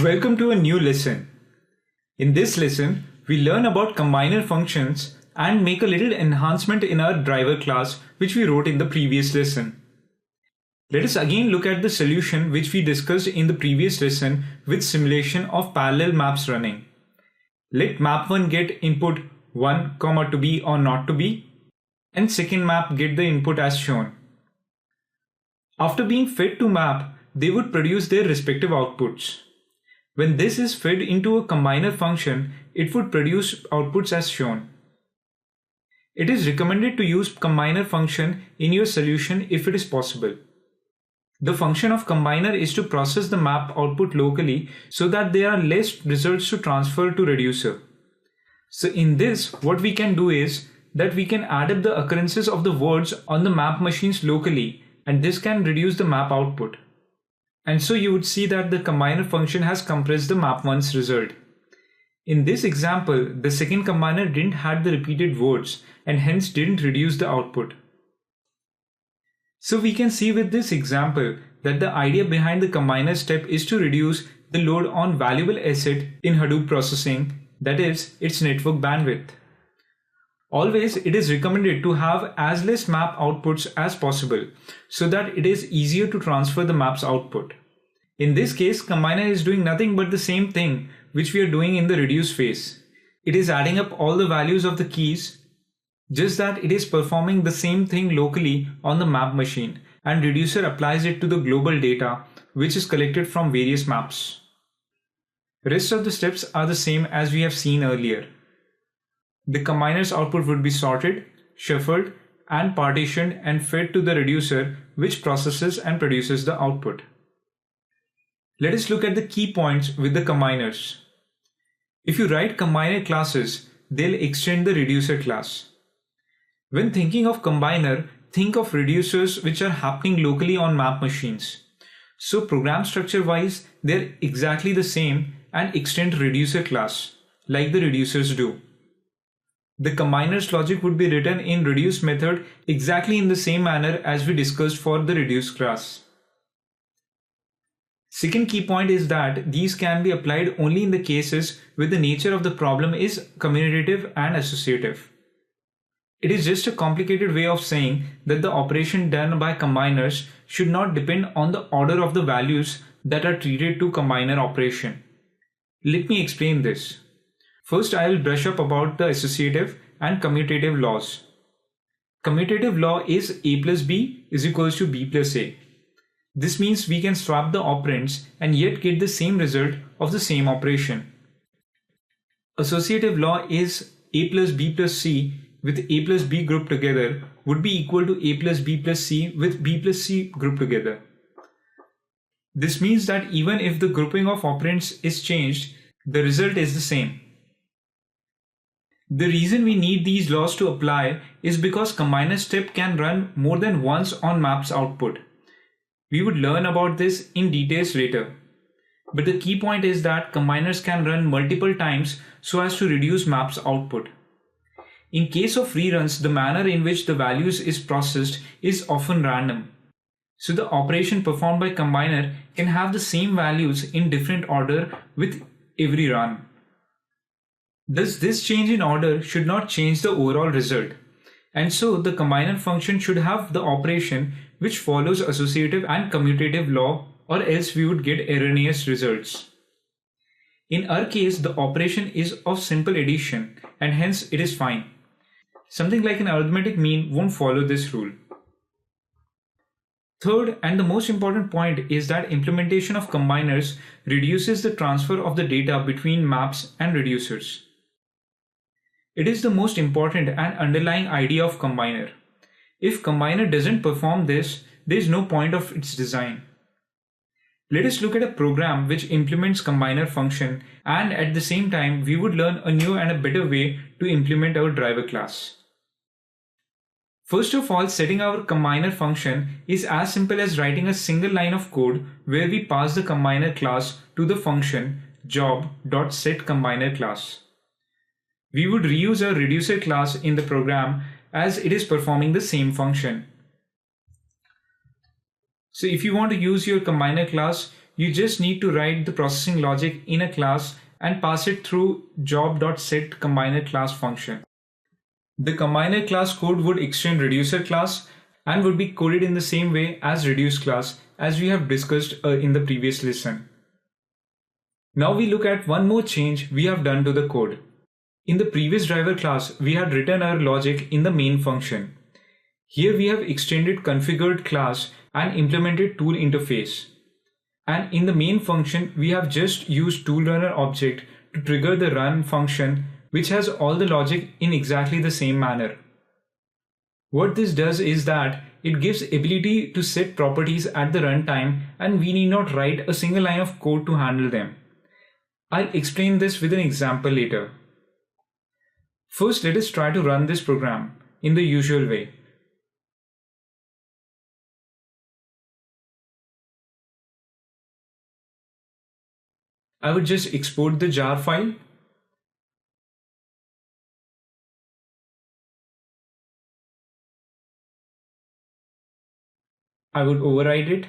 Welcome to a new lesson. In this lesson, we learn about combiner functions and make a little enhancement in our driver class which we wrote in the previous lesson. Let us again look at the solution which we discussed in the previous lesson with simulation of parallel maps running. Let map 1 get input 1, to be or not to be, and second map get the input as shown. After being fed to map, they would produce their respective outputs. When this is fed into a combiner function, it would produce outputs as shown. It is recommended to use combiner function in your solution if it is possible. The function of combiner is to process the map output locally so that there are less results to transfer to reducer. So in this, what we can do is that we can add up the occurrences of the words on the map machines locally, and this can reduce the map output. And so you would see that the combiner function has compressed the map 1's result. In this example, the second combiner didn't have the repeated words and hence didn't reduce the output. So we can see with this example that the idea behind the combiner step is to reduce the load on valuable asset in Hadoop processing, that is, its network bandwidth. Always it is recommended to have as less map outputs as possible so that it is easier to transfer the map's output. In this case, combiner is doing nothing but the same thing which we are doing in the reduce phase. It is adding up all the values of the keys, just that it is performing the same thing locally on the map machine, and reducer applies it to the global data which is collected from various maps. The rest of the steps are the same as we have seen earlier. The combiner's output would be sorted, shuffled, and partitioned and fed to the reducer, which processes and produces the output. Let us look at the key points with the combiners. If you write combiner classes, they'll extend the reducer class. When thinking of combiner, think of reducers which are happening locally on map machines. So program structure wise, they're exactly the same and extend reducer class, like the reducers do. The combiner's logic would be written in reduce method exactly in the same manner as we discussed for the reduce class. Second key point is that these can be applied only in the cases where the nature of the problem is commutative and associative. It is just a complicated way of saying that the operation done by combiners should not depend on the order of the values that are treated to combiner operation. Let me explain this. First, I will brush up about the associative and commutative laws. Commutative law is A plus B is equals to B plus A. This means we can swap the operands and yet get the same result of the same operation. Associative law is A plus B plus C with A plus B grouped together would be equal to A plus B plus C with B plus C grouped together. This means that even if the grouping of operands is changed, the result is the same. The reason we need these laws to apply is because combiner step can run more than once on map's output. We would learn about this in details later. But the key point is that combiners can run multiple times so as to reduce map's output. In case of reruns, the manner in which the values is processed is often random. So the operation performed by combiner can have the same values in different order with every run. Thus, this change in order should not change the overall result. And so the combiner function should have the operation which follows associative and commutative law, or else we would get erroneous results. In our case, the operation is of simple addition and hence it is fine. Something like an arithmetic mean won't follow this rule. Third, and the most important point, is that implementation of combiners reduces the transfer of the data between maps and reducers. It is the most important and underlying idea of combiner. If combiner doesn't perform this, there is no point of its design. Let us look at a program which implements combiner function, and at the same time we would learn a new and a better way to implement our driver class. First of all, setting our combiner function is as simple as writing a single line of code where we pass the combiner class to the function job.setCombiner class. We would reuse our reducer class in the program as it is performing the same function. So if you want to use your combiner class, you just need to write the processing logic in a class and pass it through job.setCombiner class function. The combiner class code would extend reducer class and would be coded in the same way as reduce class as we have discussed in the previous lesson. Now we look at one more change we have done to the code. In the previous driver class, we had written our logic in the main function. Here we have extended configured class and implemented tool interface. And in the main function, we have just used toolRunner object to trigger the run function, which has all the logic in exactly the same manner. What this does is that it gives ability to set properties at the runtime, and we need not write a single line of code to handle them. I'll explain this with an example later. First, let us try to run this program in the usual way. I would just export the jar file. I would override it.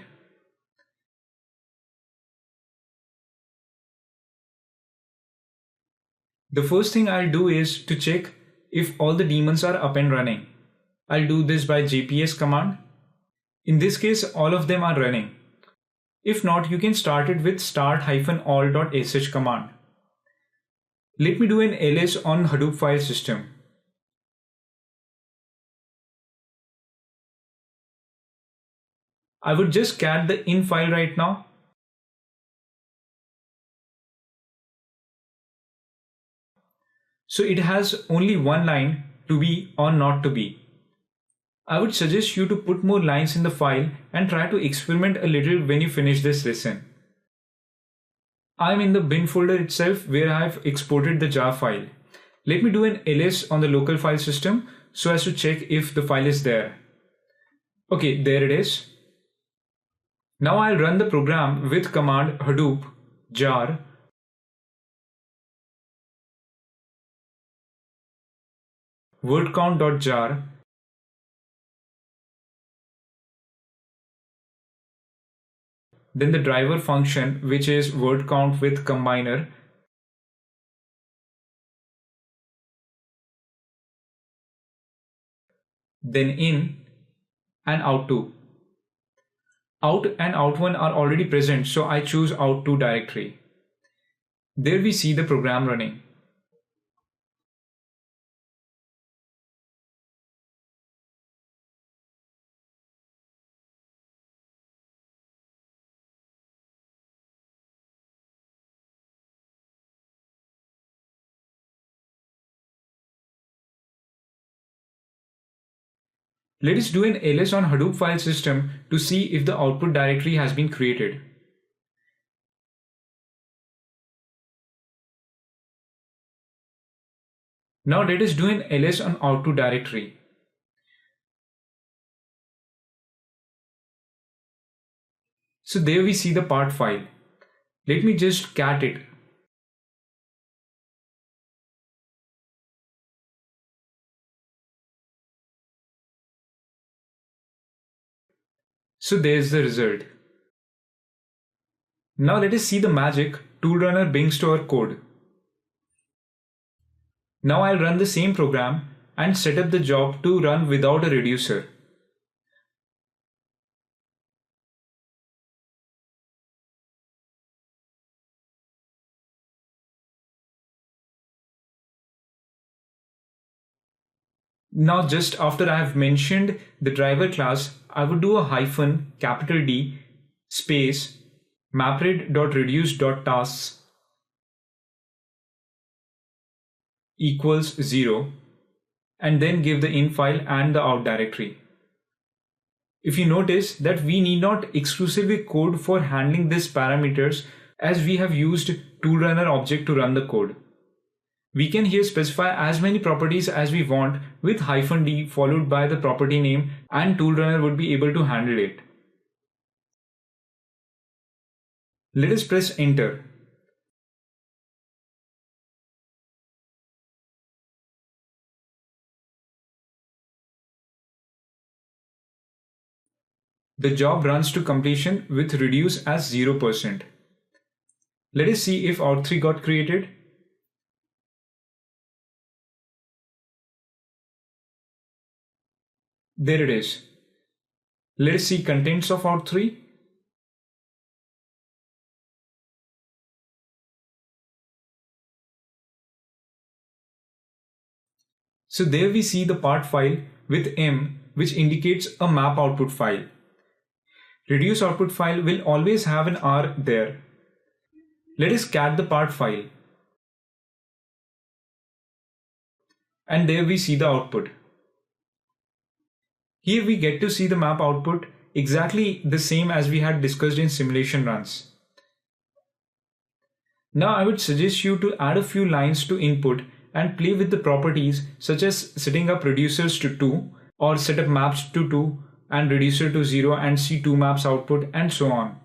The first thing I'll do is to check if all the daemons are up and running. I'll do this by jps command. In this case, all of them are running. If not, you can start it with start-all.sh command. Let me do an ls on Hadoop file system. I would just cat the in file right now. So it has only one line, to be or not to be. I would suggest you to put more lines in the file and try to experiment a little when you finish this lesson. I'm in the bin folder itself where I've exported the jar file. Let me do an ls on the local file system so as to check if the file is there. Okay, there it is. Now I'll run the program with command hadoop jar wordCount.jar then the driver function, which is word count with combiner, then in and out2. Out and out1 are already present, so I choose out2 directory. There we see the program running. Let us do an ls on Hadoop file system to see if the output directory has been created. Now let us do an ls on out2 directory. So there we see the part file. Let me just cat it. So there's the result. Now let us see the magic toolrunner brings to our code. Now I'll run the same program and set up the job to run without a reducer. Now just after I have mentioned the driver class, I would do a hyphen capital D space mapred.reduce.tasks equals 0 and then give the in file and the out directory. If you notice that we need not exclusively code for handling these parameters as we have used toolrunner object to run the code. We can here specify as many properties as we want with -d followed by the property name, and toolrunner would be able to handle it. Let us press enter. the job runs to completion with reduce as 0%. Let us see if out3 got created. There it is. Let us see contents of out3. So there we see the part file with M, which indicates a map output file. Reduce output file will always have an R there. Let us cat the part file. And there we see the output. Here we get to see the map output exactly the same as we had discussed in simulation runs. Now I would suggest you to add a few lines to input and play with the properties such as setting up reducers to 2 or set up maps to 2 and reducer to 0 and see 2 maps output and so on.